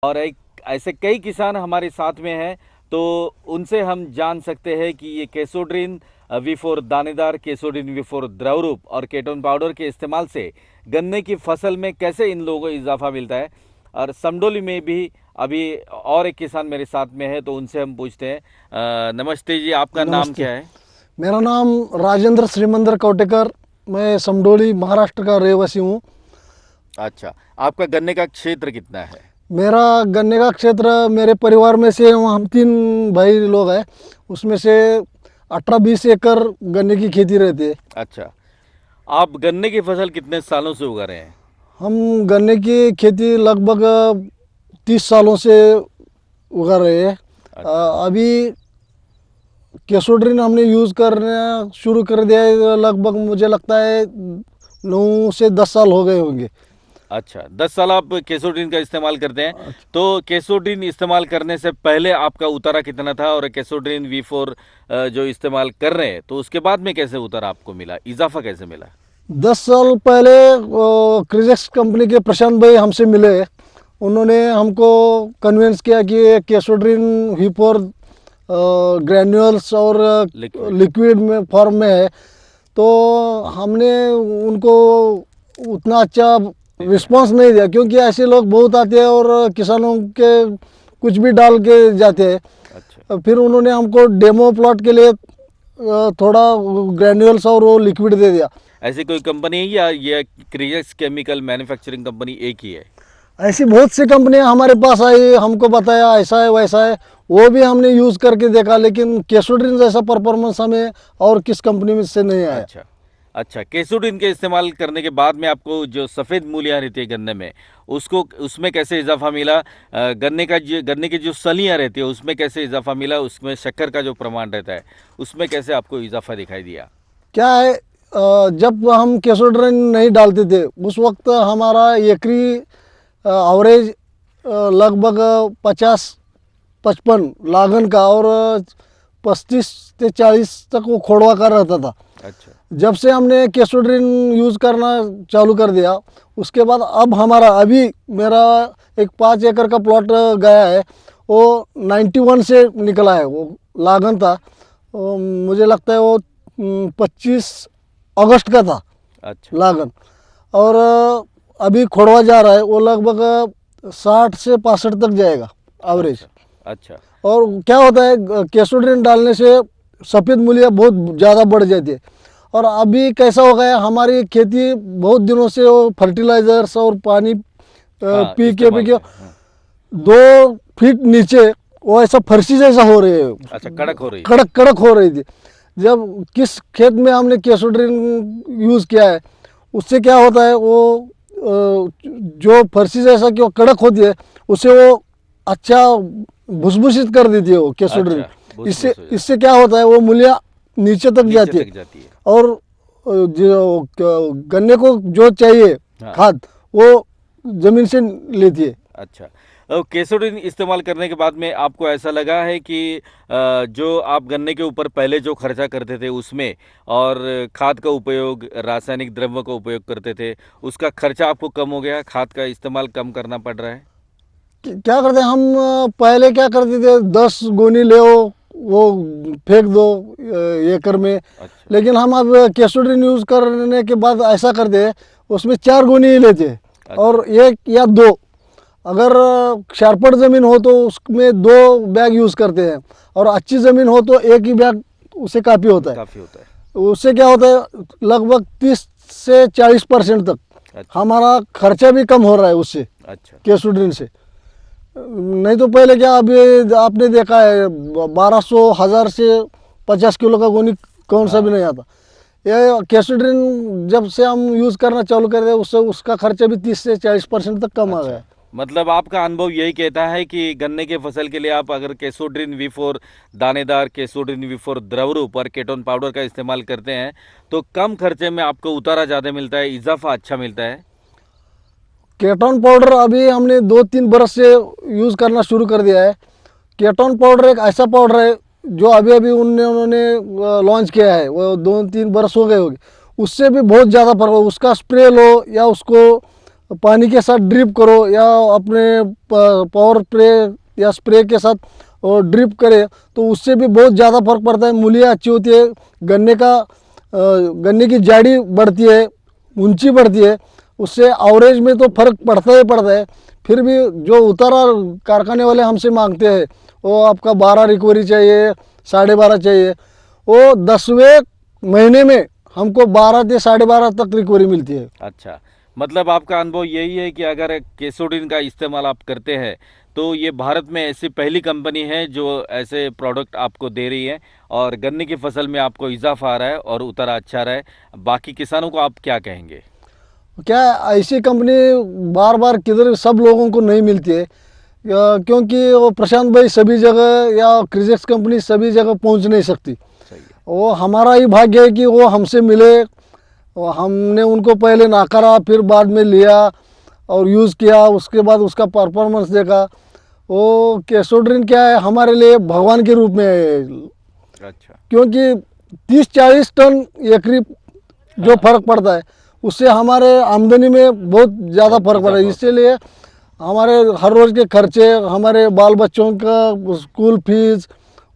और एक ऐसे कई किसान हमारे साथ में हैं, तो उनसे हम जान सकते हैं कि ये केसोड्रिन V4 दानेदार, केसोड्रिन V4 द्रव रूप और केटोन पाउडर के इस्तेमाल से गन्ने की फसल में कैसे इन लोगों को इजाफा मिलता है। और समडोली में भी अभी और एक किसान मेरे साथ में है, तो उनसे हम पूछते हैं। नमस्ते जी, आपका नाम नमस्ते। क्या है? मेरा नाम राजेंद्र श्रीमंदर कोटेकर। मैं समडोली महाराष्ट्र का रहवासी हूँ। अच्छा, आपका गन्ने का क्षेत्र कितना है? मेरा गन्ने का क्षेत्र, मेरे परिवार में से हम 3 भाई लोग हैं, उसमें से 18-20 एकड़ गन्ने की खेती रहती है। अच्छा, आप गन्ने की फसल कितने सालों से उगा रहे हैं? हम गन्ने की खेती लगभग 30 सालों से उगा रहे हैं। अच्छा। अभी केसोड्रिन हमने यूज़ करना शुरू कर दिया है, लगभग मुझे लगता है 9 से 10 साल हो गए होंगे। अच्छा, 10 साल आप केसोडिन का इस्तेमाल करते हैं। तो केसोडिन इस्तेमाल करने से पहले आपका उतारा कितना था, और केसोडिन V4 जो इस्तेमाल कर रहे हैं, तो उसके बाद में कैसे उतारा आपको मिला, इजाफा कैसे मिला? 10 साल पहले क्रिजेक्स कंपनी के प्रशांत भाई हमसे मिले। उन्होंने हमको कन्विंस किया कि केसोड्रिन V4 ग्रैन्यूल्स और लिक्विड। लिक्विड में फॉर्म में है। तो हमने उनको उतना अच्छा रिस्पांस नहीं दिया, क्योंकि ऐसे लोग बहुत आते हैं और किसानों के कुछ भी डाल के जाते हैं। अच्छा। फिर उन्होंने हमको डेमो प्लॉट के लिए थोड़ा ग्रैन्यूल्स और वो लिक्विड दे दिया। ऐसी कोई कंपनी है या ये क्रिजेक्स केमिकल मैन्युफैक्चरिंग कंपनी एक ही है? ऐसी बहुत सी कंपनियां हमारे पास आई, हमको बताया ऐसा है वैसा है, वो भी हमने यूज़ करके देखा, लेकिन केसोड्रिन जैसा परफॉर्मेंस हमें और किस कंपनी में से नहीं आया। अच्छा। अच्छा, केसोडिन के इस्तेमाल करने के बाद में आपको जो सफ़ेद मूलियाँ रहती है गन्ने में, उसको उसमें कैसे इजाफा मिला? गन्ने की जो सलियाँ रहती है उसमें कैसे इजाफा मिला? उसमें शक्कर का जो प्रमाण रहता है उसमें कैसे आपको इजाफा दिखाई दिया? क्या है, जब हम केसोड्रिन नहीं डालते थे उस वक्त हमारा एकरी एवरेज लगभग 50-55 लागन का और 35 से 40 तक वो खोड़वा का रहता था। अच्छा। जब से हमने केसोड्रिन यूज़ करना चालू कर दिया, उसके बाद अब हमारा अभी मेरा एक 5 एकड़ का प्लॉट गया है, वो 91 से निकला है। वो लागन था, वो मुझे लगता है वो 25 अगस्त का था अच्छा। लागन। और अभी खोड़वा जा रहा है, वो लगभग 60 से 65 तक जाएगा एवरेज। अच्छा। अच्छा। और क्या होता है, केसोड्रिन डालने से सफ़ेद मूलियाँ बहुत ज़्यादा बढ़ जाती है। और अभी कैसा हो गया, हमारी खेती बहुत दिनों से वो फर्टिलाइजर्स और पानी हाँ, पी इस्तेमाल के में। हाँ। 2 फीट नीचे वो ऐसा फर्शी जैसा हो रही है, अच्छा, कड़क हो रही थी। कड़क कड़क हो रही थी। जब किस खेत में हमने केसोड्रिन यूज़ किया है, उससे क्या होता है, वो जो फर्शी जैसा कि वो कड़क होती है, उससे वो अच्छा भुसभुसित कर देती है वो केसोड्रिन। अच्छा, भूस इससे भूस हो जाता इससे क्या होता है, वो मूलियाँ नीचे तक है, नीचे जाती है। तक जाती है। और जो गन्ने को जो चाहिए हाँ। खाद, वो ज़मीन से लेती है। अच्छा। केसोडिन इस्तेमाल करने के बाद में आपको ऐसा लगा है कि जो आप गन्ने के ऊपर पहले जो खर्चा करते थे उसमें, और खाद का उपयोग, रासायनिक द्रव्यों का उपयोग करते थे, उसका खर्चा आपको कम हो गया, खाद का इस्तेमाल कम करना पड़ रहा है? क्या करते हैं हम, पहले क्या करते थे, 10 गोनी ले वो फेंक दो एकड़ में। अच्छा। लेकिन हम अब केसोड्रिन यूज़ करने के बाद ऐसा करते हैं, उसमें 4 गोनी ही लेते हैं, अच्छा। और 1 या 2, अगर शार्पट ज़मीन हो तो उसमें 2 बैग यूज़ करते हैं, और अच्छी ज़मीन हो तो 1 ही बैग उससे काफ़ी होता है। काफ़ी होता है। उससे क्या होता है, लगभग 30 से 40% तक अच्छा। हमारा खर्चा भी कम हो रहा है उससे, अच्छा। केसोड्रिन से। नहीं तो पहले क्या, अभी आपने देखा है 1200 1000 से 50 किलो का गोनी कौन सा भी हाँ। नहीं आता। ये केसोड्रिन जब से हम यूज़ करना चालू कर दिया, उससे उसका खर्चा भी 30 से 40% तक कम आ गया अच्छा, है। मतलब आपका अनुभव यही कहता है कि गन्ने के फसल के लिए आप अगर केसोड्रिन V4 दानेदार, केसोड्रिन V4 द्रव रूप और केटोन पाउडर का इस्तेमाल करते हैं, तो कम खर्चे में आपको उतारा ज़्यादा मिलता है, इजाफा अच्छा मिलता है। केटोन पाउडर अभी हमने 2-3 बरस से यूज़ करना शुरू कर दिया है। केटोन पाउडर एक ऐसा पाउडर है जो अभी अभी उन्होंने लॉन्च किया है, वो 2-3 बरस हो गए होंगे। उससे भी बहुत ज़्यादा फर्क, उसका स्प्रे लो या उसको पानी के साथ ड्रिप करो या अपने पावर स्प्रे या स्प्रे के साथ और ड्रिप करे तो उससे भी बहुत ज़्यादा फर्क पड़ता है। मूलियाँ अच्छी होती है, गन्ने की जाड़ी बढ़ती है, ऊंची बढ़ती है, उससे एवरेज में तो फर्क पड़ता ही पड़ता है। फिर भी जो उतारा कारखाने वाले हमसे मांगते हैं वो आपका 12 रिकवरी चाहिए, 12.5 चाहिए, वो 10वें महीने में हमको 12 से 12.5 तक रिकवरी मिलती है। अच्छा, मतलब आपका अनुभव यही है कि अगर केसोडिन का इस्तेमाल आप करते हैं तो ये भारत में ऐसी पहली कंपनी है जो ऐसे प्रोडक्ट आपको दे रही है और गन्ने की फसल में आपको इजाफा आ रहा है और उतारा अच्छा रहा है। बाकी किसानों को आप क्या कहेंगे? क्या ऐसी कंपनी बार बार किधर सब लोगों को नहीं मिलती है, क्योंकि वो प्रशांत भाई सभी जगह या क्रिजेक्स कंपनी सभी जगह पहुंच नहीं सकती। सही है। वो हमारा ही भाग्य है कि वो हमसे मिले, और हमने उनको पहले नाकारा, फिर बाद में लिया और यूज़ किया, उसके बाद उसका परफॉर्मेंस देखा। वो केसोड्रिन क्या है, हमारे लिए भगवान के रूप में है, अच्छा। क्योंकि 30-40 टन एकरी जो फर्क पड़ता है उससे हमारे आमदनी में बहुत ज़्यादा फर्क पड़ा है। इसीलिए हमारे हर रोज़ के खर्चे, हमारे बाल बच्चों का स्कूल फीस,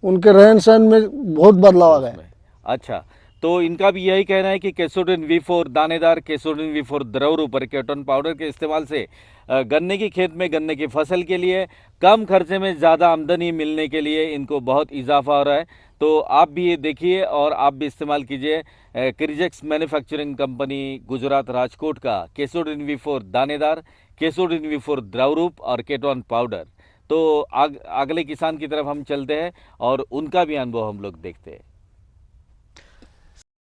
उनके रहन सहन में बहुत बदलाव आ गया है। अच्छा, तो इनका भी यही कहना है कि केसोडिन V4 दानेदार, केसोडिन V4 द्रव रूप और केटोन पाउडर के इस्तेमाल से गन्ने की खेत में गन्ने की फसल के लिए कम खर्चे में ज़्यादा आमदनी मिलने के लिए इनको बहुत इजाफा हो रहा है। तो आप भी ये देखिए और आप भी इस्तेमाल कीजिए क्रिजेक्स मैन्युफैक्चरिंग कंपनी गुजरात राजकोट का केसोडिन V4 दानेदार, केसोडिन V4 द्रव रूप और केटोन पाउडर। तो अगले किसान की तरफ हम चलते हैं और उनका भी अनुभव हम लोग देखते हैं।